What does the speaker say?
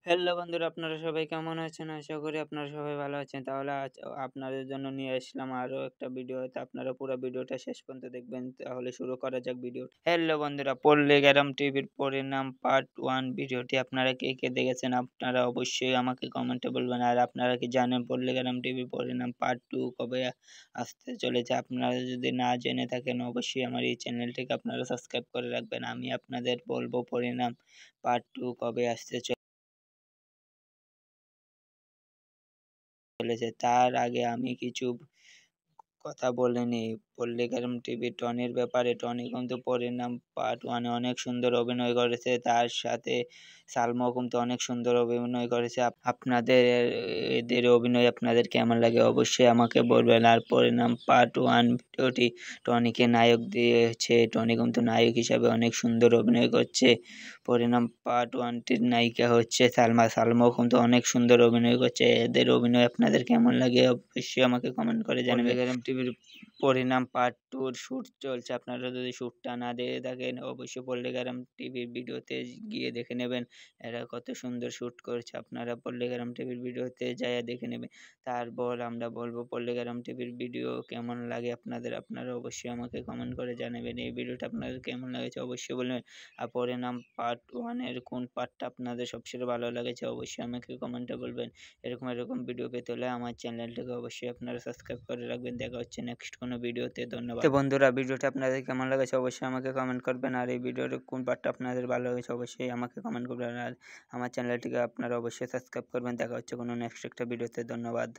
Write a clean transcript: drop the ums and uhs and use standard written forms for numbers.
Hello বন্ধুরা, আপনারা সবাই কেমন আছেন? আশা করি আপনারা সবাই ভালো আছেন। তাহলে আজ আপনাদের জন্য নিয়ে আসলাম আরো একটা ভিডিও। তো আপনারা পুরো ভিডিওটা শেষ পর্যন্ত দেখবেন। তাহলে শুরু করা যাক ভিডিও। হ্যালো বন্ধুরা, পল্লীগ্রাম টিভির পরিণাম পার্ট 1 ভিডিওটি আপনারা কে দেখেছেন? আপনারা অবশ্যই আমাকে কমেন্টে বলবেন। আর আপনারা কি জানেন পল্লীগ্রাম টিভির পরিণাম পার্ট 2 কবে আসতে চলেছে? আপনারা যদি না জেনে থাকেন অবশ্যই আমার এই চ্যানেলটিকে আপনারা সাবস্ক্রাইব করে রাখবেন। আমি আপনাদের বলবো পরিণাম পার্ট 2 কবে আসতে চলেছে। তার আগে আমি কিছু কথা বলে নিই। পল্লীগ্রাম টিভি টনির ব্যাপারে। টনি কিন্তু পরিণাম পার্ট 1 এ অনেক সুন্দর অভিনয় করেছে। তার সাথে সালমাও কিন্তু অনেক সুন্দর অভিনয় করেছে। আপনাদের এদের অভিনয় আপনাদের কেমন লাগে অবশ্যই আমাকে বলবেন। আর পরিণাম পার্ট 1 ভিডিওটি টনিকে নায়ক দিয়েছে। টনি কিন্তু নায়ক হিসাবে অনেক সুন্দর অভিনয় করছে। পরিণাম পার্ট 1 টির নায়িকা হচ্ছে সালমা। সালমাও কিন্তু অনেক সুন্দর অভিনয় করছে। এদের অভিনয় আপনাদের কেমন লাগে অবশ্যই আমাকে কমেন্ট করে জানাবেন। পল্লীগ্রাম টিভির পরিণাম পার্ট 2 র শুট চলছে। আপনারা যদি শুটটা না দেখে থাকেন অবশ্যই পল্লীগ্রাম টিভির ভিডিওতে গিয়ে দেখে নেবেন। এরা কত সুন্দর শুট করছে। আপনারা পল্লীগ্রাম টিভির ভিডিওতে যাইয়া দেখে নেবেন। তারপর আমরা বলবো পল্লীগ্রাম টিভির ভিডিও কেমন লাগে আপনাদের। আপনারা অবশ্যই আমাকে কমেন্ট করে জানাবেন। এই ভিডিওটা আপনাদের কেমন লেগেছে অবশ্যই বলবেন। আর পরিণাম পার্ট 1 এর কোন পার্টটা আপনাদের সবচেয়ে ভালো লেগেছে অবশ্যই আমাকে কমেন্টে বলবেন। এরকম ভিডিও পেতে হলে আমার চ্যানেলটাকে অবশ্যই আপনারা সাবস্ক্রাইব করে রাখবেন। দেখা হচ্ছে নেক্সট কোনো ভিডিওতে। ধন্যবাদ। তো বন্ধুরা, ভিডিওটা আপনাদের কেমন লেগেছে অবশ্যই আমাকে কমেন্ট করবেন। আর এই ভিডিওর কোন পার্টটা আপনাদের ভালো লেগেছে অবশ্যই আমাকে কমেন্ট করবেন। আর আমার চ্যানেলটিকে আপনারা অবশ্যই সাবস্ক্রাইব করবেন। দেখা হচ্ছে কোনো নেক্সট একটা ভিডিওতে। ধন্যবাদ।